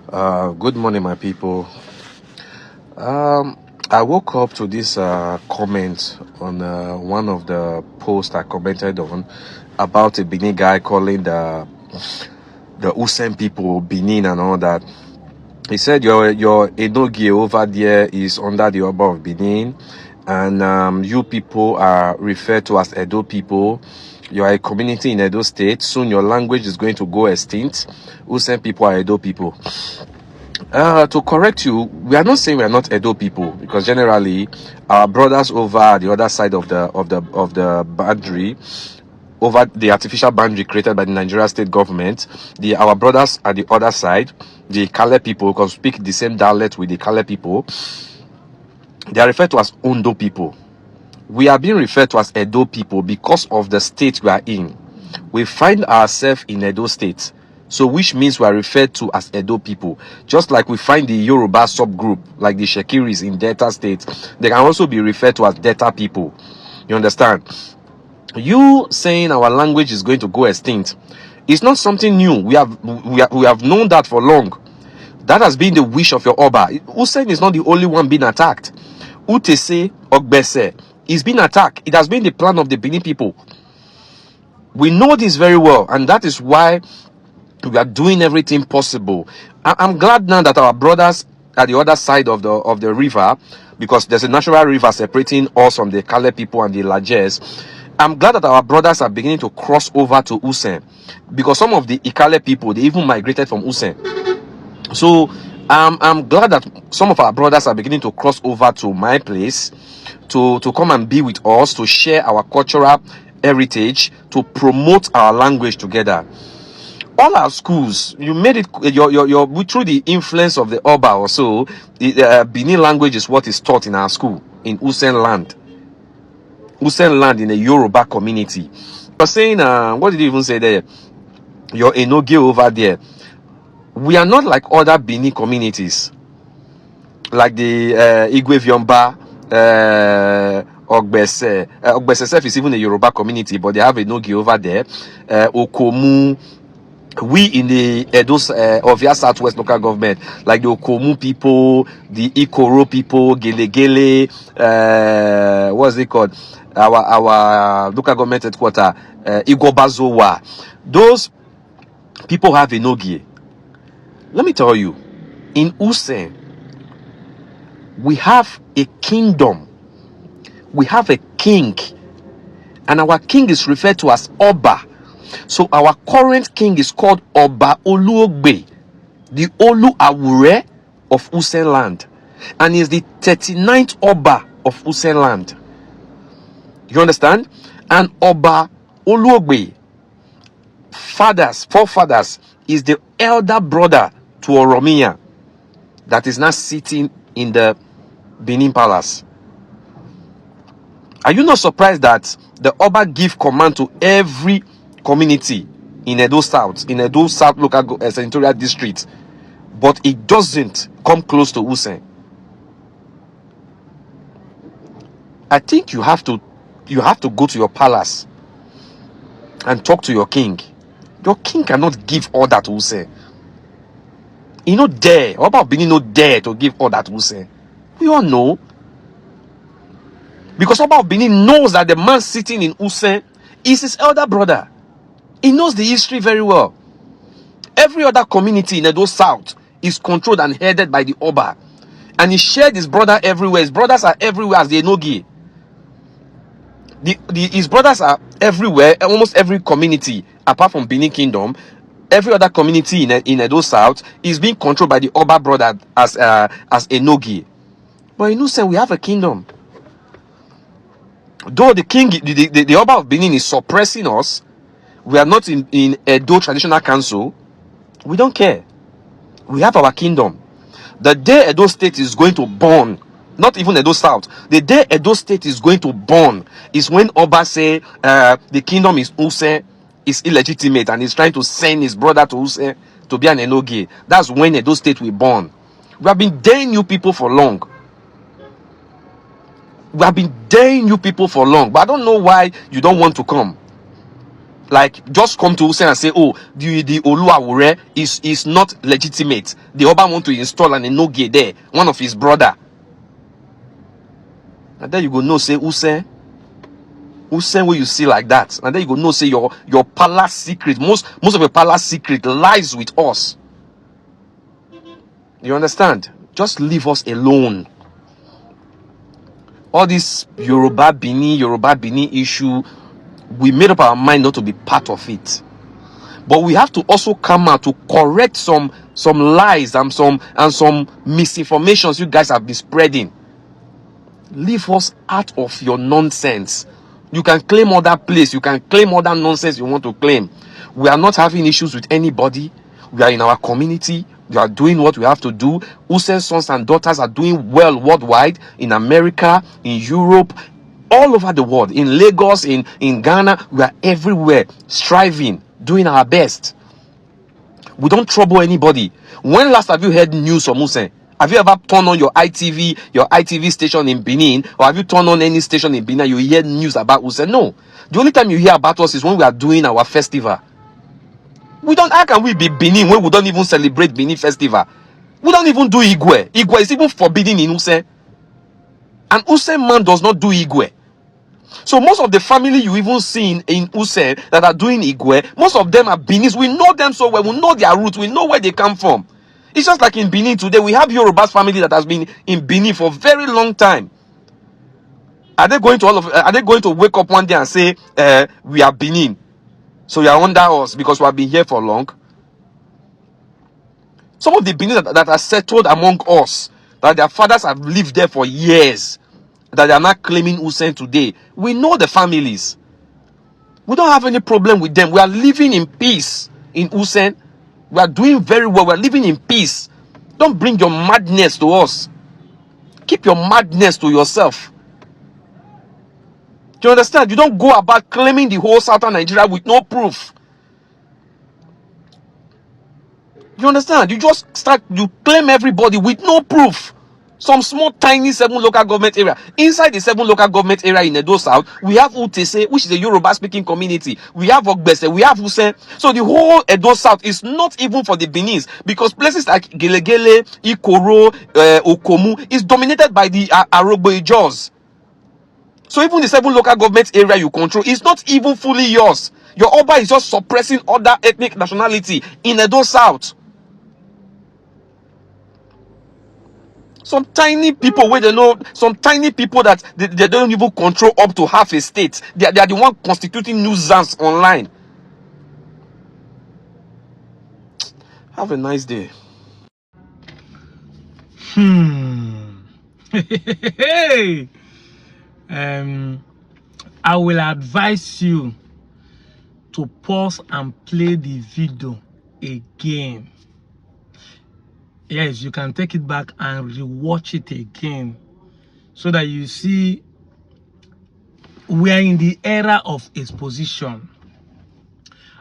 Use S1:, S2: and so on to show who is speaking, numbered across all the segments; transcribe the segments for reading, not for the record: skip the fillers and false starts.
S1: Good morning, my people. I woke up to this comment on one of the posts I commented on about a Benin guy calling the Usen people Benin and all that. He said your Enogie over there is under the Oba of Benin, and you people are referred to as Edo people. You are a community in Edo State. Soon your language is going to go extinct. Usen people are Edo people. To correct you, we are not saying we are not Edo people, because generally our brothers over the other side of the boundary, over the artificial boundary created by the Nigeria state government, our brothers at the other side, the Kale people, because speak the same dialect with the Kale people, they are referred to as Ondo people. We are being referred to as Edo people because of the state we are in. We find ourselves in Edo State, so which means we are referred to as Edo people. Just like we find the Yoruba subgroup, like the Shekiris in Delta State, they can also be referred to as Delta people. You understand? You saying our language is going to go extinct, it's not something new. We have known that for long. That has been the wish of your Oba. Usen is not the only one being attacked. Utese, Ogbese is being attacked. It has been the plan of the Benin people. We know this very well, and that is why we are doing everything possible. I'm glad now that our brothers at the other side of the river, because there's a natural river separating us from the Kale people and the Lajes. I'm glad that our brothers are beginning to cross over to Usen, because some of the Ikale people, they even migrated from Usen. So I'm glad that some of our brothers are beginning to cross over to my place to come and be with us, to share our cultural heritage, to promote our language together. All our schools, you made it your through the influence of the Oba or so. The Benin language is what is taught in our school in Usen land in a Yoruba community. You're saying, what did you even say there? Your Enoge over there. We are not like other Benin communities, like the Igwe Vyomba, Ogbese. Ogbese self is even a Yoruba community, but they have a Nogi over there. Okomu. We in the Edo Ovia Southwest local government, like the Okomu people, the Ikoro people, Gele, what's it called? Our local government headquarter, Igobazowa. Those people have a Nogi. Let me tell you, in Usen, we have a kingdom. We have a king, and our king is referred to as Oba. So our current king is called Oba Oluogbe, the Olu Awure of Usen land, and is the 39th Oba of Usen land. You understand? And Oba Oluogbe, forefathers, is the elder brother to Oromia, that is now sitting in the Benin Palace. Are you not surprised that the Oba give command to every community in Edo South local senatorial district, but it doesn't come close to Usen? I think you have to go to your palace and talk to your king. Your king cannot give order to Usen. He not dare. Oba of Benin not dare to give order to Usen. We all know. Because Oba of Benin knows that the man sitting in Usen is his elder brother. He knows the history very well. Every other community in Edo South is controlled and headed by the Oba. And he shared his brother everywhere. His brothers are everywhere as the Enogi. His brothers are everywhere, almost every community, apart from Benin Kingdom. Every other community in Edo South is being controlled by the Oba brother as Enogi. But in Usen, we have a kingdom. Though the king, the Oba of Benin is suppressing us, we are not in Edo Traditional Council. We don't care. We have our kingdom. The day Edo State is going to burn, not even Edo South, the day Edo State is going to burn is when Oba say the kingdom is Usen, is illegitimate, and he's trying to send his brother to Usen to be an Enogi. That's when Edo State will burn. We have been daring you people for long. We have been daring you people for long, but I don't know why you don't want to come. Like, just come to Usen and say, oh, the Oluwawure is not legitimate. The Oba want to install an Enoge there, one of his brother. And then you go know, say, Usen where you see like that. And then you go know, say, your palace secret, most of your palace secret lies with us. You understand? Just leave us alone. All this Yoruba Bini issue, we made up our mind not to be part of it. But we have to also come out to correct some lies and some misinformations you guys have been spreading. Leave us out of your nonsense. You can claim other place, you can claim other nonsense you want to claim. We are not having issues with anybody. We are in our community. We are doing what we have to do. Usen's sons and daughters are doing well worldwide, in America, in Europe, all over the world, in Lagos, in Ghana. We are everywhere, striving, doing our best. We don't trouble anybody. When last have you heard news from Usen? Have you ever turned on your ITV station in Benin, or have you turned on any station in Benin? You hear news about Usen? No. The only time you hear about us is when we are doing our festival. We don't. How can we be Benin when we don't even celebrate Benin festival? We don't even do Igwe. Igwe is even forbidden in Usen. And Usen man does not do Igwe. So most of the family you even see in Usen that are doing Igwe, most of them are Benis. We know them so well. We know their roots. We know where they come from. It's just like in Benin today. We have Yoruba's family that has been in Benin for a very long time. Are they going to wake up one day and say, we are Benin, so you are under us because we have been here for long? Some of the Benin that are settled among us, that their fathers have lived there for years, that they are not claiming Usen today. We know the families. We don't have any problem with them. We are living in peace in Usen. We are doing very well. We are living in peace. Don't bring your madness to us. Keep your madness to yourself. Do you understand? You don't go about claiming the whole southern Nigeria with no proof. You understand? You claim everybody with no proof. Some small, tiny 7 local government area. Inside the 7 local government area in Edo South, we have Utese, which is a Yoruba-speaking community. We have Ogbese, we have Usen. So the whole Edo South is not even for the Benin, because places like Gelegele, Ikoro, Okomu is dominated by the Arogbo Ijos. So even the 7 local government area you control is not even fully yours. Your Oba is just suppressing other ethnic nationality in Edo South. Some tiny people where they know, some tiny people that they don't even control up to half a state. They are the one constituting nuisance online. Have a nice day.
S2: Hey. I will advise you to pause and play the video again. Yes, you can take it back and rewatch it again, so that you see we are in the era of exposition.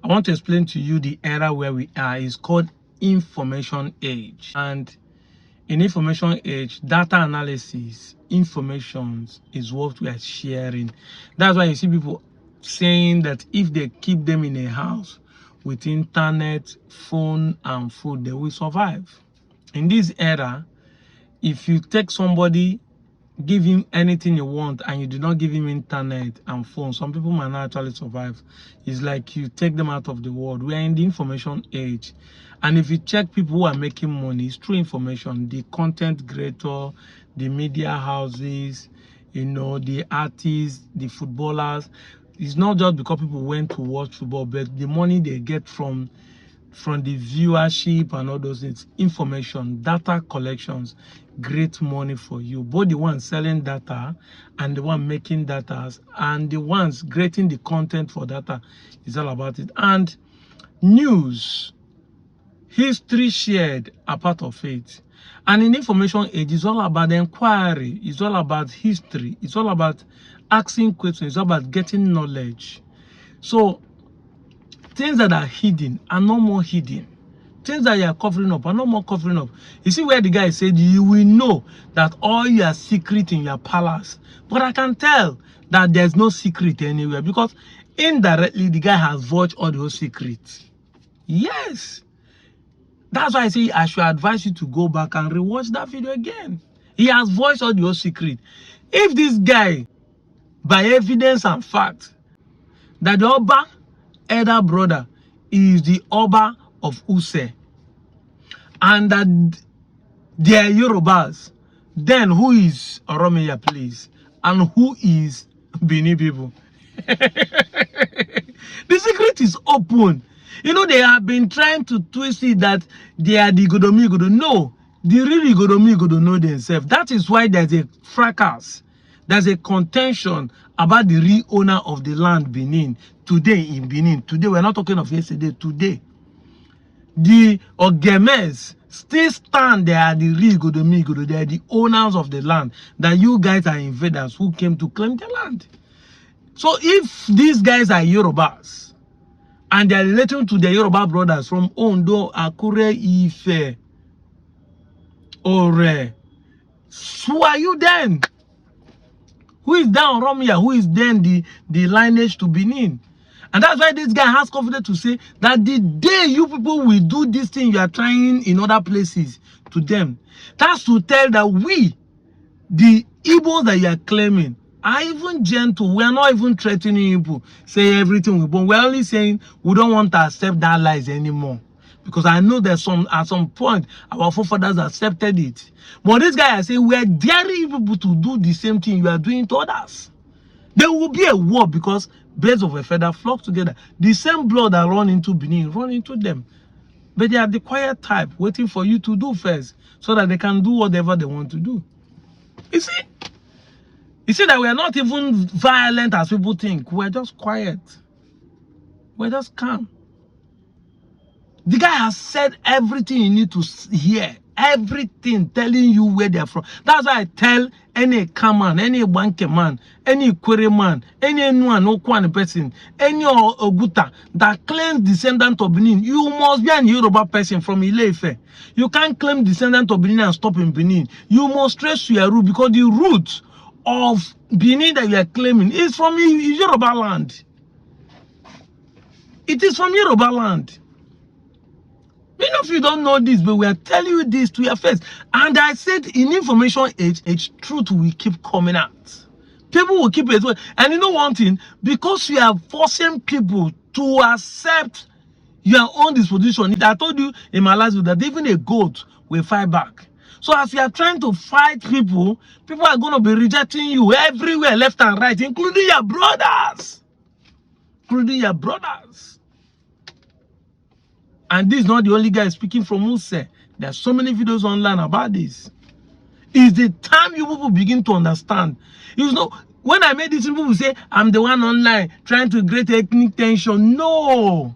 S2: I want to explain to you the era where we are. It's called information age. And in information age, data analysis, information is what we are sharing. That's why you see people saying that if they keep them in a house with internet, phone, and food, they will survive. In this era, if you take somebody, give him anything you want, and you do not give him internet and phone, some people might not actually survive. It's like you take them out of the world. We are in the information age. And if you check people who are making money, it's true information. The content creator, the media houses, the artists, the footballers. It's not just because people went to watch football, but the money they get from the viewership and all those things. Information, data collections, great money for you. Both the ones selling data and the one making data, and the ones creating the content for data, is all about it. And news, history shared are part of it. And in information age, it's all about inquiry, it's all about history, it's all about asking questions, it's all about getting knowledge. So things that are hidden are no more hidden. Things that you are covering up are no more covering up. You see where the guy said, you will know that all your secret in your palace. But I can tell that there's no secret anywhere, because Indirectly, the guy has voiced all those secrets. Yes. That's why I say I should advise you to go back and rewatch that video again. He has voiced all your secret. If this guy, by evidence and fact, that the Oba elder brother is the Oba of Useh, and that they are Yorubas, then who is Oromiya, please? And who is Benin people? The secret is open. You know, they have been trying to twist it that they are the Godomi Godo. No, the really Godomi Godo know themselves. That is why there's a fracas. There's a contention about the real owner of the land, Benin. Today in Benin. Today, we're not talking of yesterday. Today. The Ogemes still stand there, the real Godomi Godo. They are the owners of the land. That you guys are invaders who came to claim the land. So if these guys are Yorubas, and they are relating to their Yoruba brothers from Ondo, Akure, Ife, Ore, who are you then? Who is then Oromia? Who is then the lineage to Benin? And that's why this guy has confidence to say that the day you people will do this thing you are trying in other places to them, that's to tell that we, the Igbos that you are claiming, are even gentle. We are not even threatening people, say everything we want. We're only saying we don't want to accept that lies anymore. Because I know that at some point our forefathers accepted it. But this guy is saying we are daring people to do the same thing you are doing to others. There will be a war because birds of a feather flock together. The same blood that run into Benin run into them. But they are the quiet type waiting for you to do first so that they can do whatever they want to do. You see? You see that we are not even violent as people think. We're just quiet. We're just calm. The guy has said everything you need to hear. Everything, telling you where they're from. That's why I tell any Kaman, any Banke man, any Query man, any Okwane person, any Oguta that claims descendant of Benin, you must be an Yoruba person from Ile-Ife. You can't claim descendant of Benin and stop in Benin. You must trace your root because the root of Benin that you are claiming is from Yoruba land. It is from Yoruba land. Many of you don't know this, but we are telling you this to your face. And I said, in information age, truth will keep coming out. People will keep it. And you know one thing? Because you are forcing people to accept your own disposition. I told you in my last video that even a goat will fight back. So as you are trying to fight people, people are going to be rejecting you everywhere, left and right, including your brothers. Including your brothers. And this is not the only guy speaking from Useh. There are so many videos online about this. It's the time you people begin to understand. You know, when I made this, people will say, I'm the one online trying to create ethnic tension. No.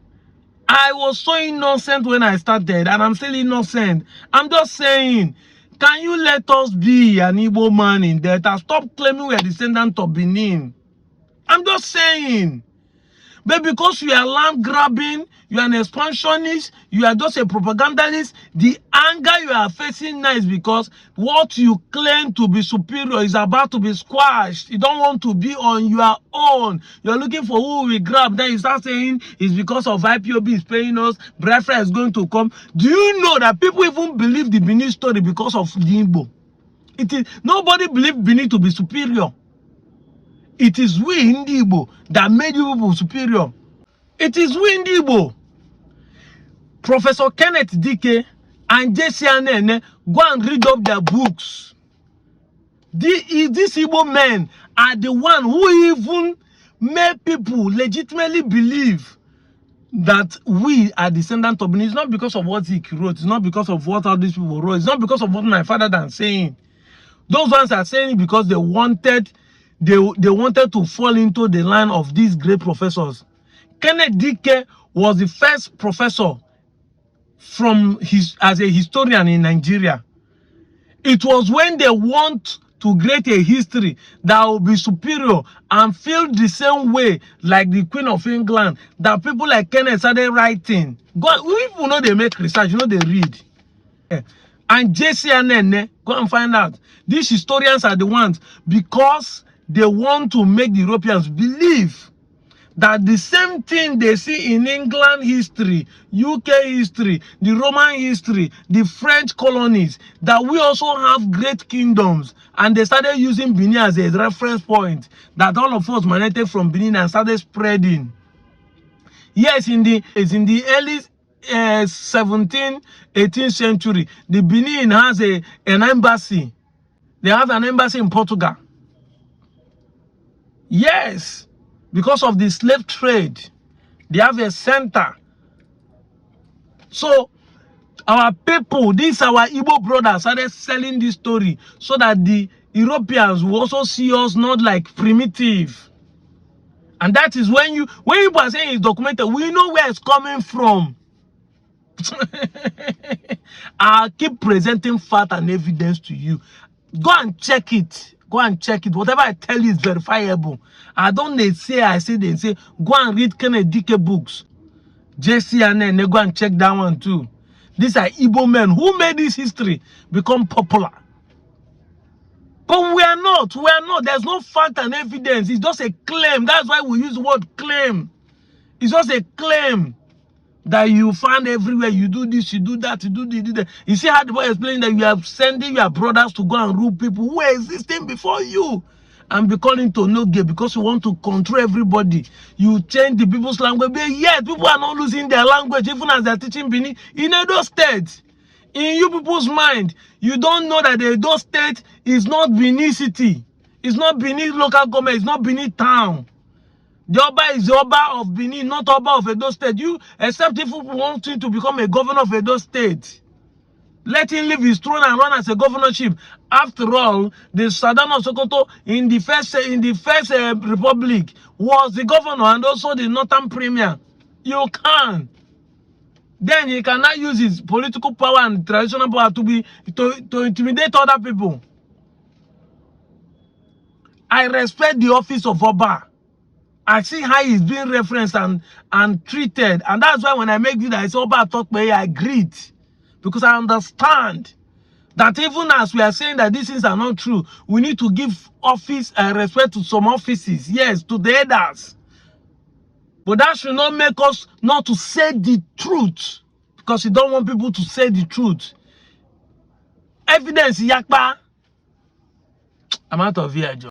S2: I was so innocent when I started, and I'm still innocent. I'm just saying, can you let us be an Igbo man in Delta? Stop claiming we are descendant of Benin. I'm just saying. But because you are land grabbing, you are an expansionist, you are just a propagandist, the anger you are facing now is because what you claim to be superior is about to be squashed. You don't want to be on your own. You're looking for who we grab. Then you start saying it's because of IPOB is paying us, Biafra is going to come. Do you know that people even believe the Benin story because of the Igbo? It is nobody believed Benin to be superior. It is we in the Igbo that made you people superior. It is we in the Igbo. Professor Kenneth Dike and JCNN go and read up their books. These Igbo men are the one who even made people legitimately believe that we are descendants of Benin. It's not because of what he wrote. It's not because of what all these people wrote. It's not because of what my father is saying. Those ones are saying because they wanted to fall into the line of these great professors. Kenneth Dike was the first professor as a historian in Nigeria. It was when they want to create a history that will be superior and feel the same way like the Queen of England that people like Kenneth started writing. People know they make research, you know they read. And JCNN, go and find out. These historians are the ones because they want to make the Europeans believe that the same thing they see in England history, UK history, the Roman history, the French colonies, that we also have great kingdoms, and they started using Benin as a reference point, that all of us migrated from Benin and started spreading. Yes, in the early 17th, 18th century, the Benin has an embassy. They have an embassy in Portugal. Yes, because of the slave trade, they have a center. So our people, these our Igbo brothers, started selling this story so that the Europeans will also see us not like primitive. And that is when you are saying it's documented, we know where it's coming from. I'll keep presenting fact and evidence to you. Go and check it. Go and check it. Whatever I tell you is verifiable. I don't they say go and read Kennedy books. JC and then they go and check that one too. These are Igbo men who made this history become popular. But we are not. There's no fact and evidence. It's just a claim. That's why we use the word claim. It's just a claim that you find everywhere. You do this, you do that, you do this. You see how the boy explaining that you are sending your brothers to go and rule people who are existing before you and be calling to no gay because you want to control everybody. You change the people's language. But yet, people are not losing their language even as they're teaching Benin in Edo State. In you people's mind, you don't know that the Edo State is not Benin City. It's not Benin local government. It's not Benin town. The Oba is the Oba of Benin, not Oba of Edo State. You, except if you want him to become a governor of Edo State, let him leave his throne and run as a governorship. After all, the Sultan of Sokoto in the first republic was the governor and also the northern premier. You can. Then he cannot use his political power and traditional power to intimidate other people. I respect the office of Oba. I see how he's being referenced and treated. And that's why when I make this, I say Oba talk me, I agreed. Because I understand that even as we are saying that these things are not true, we need to give office and respect to some offices. Yes, to the others. But that should not make us not to say the truth. Because you don't want people to say the truth. Evidence, Yakpa. I'm out of here, Joe.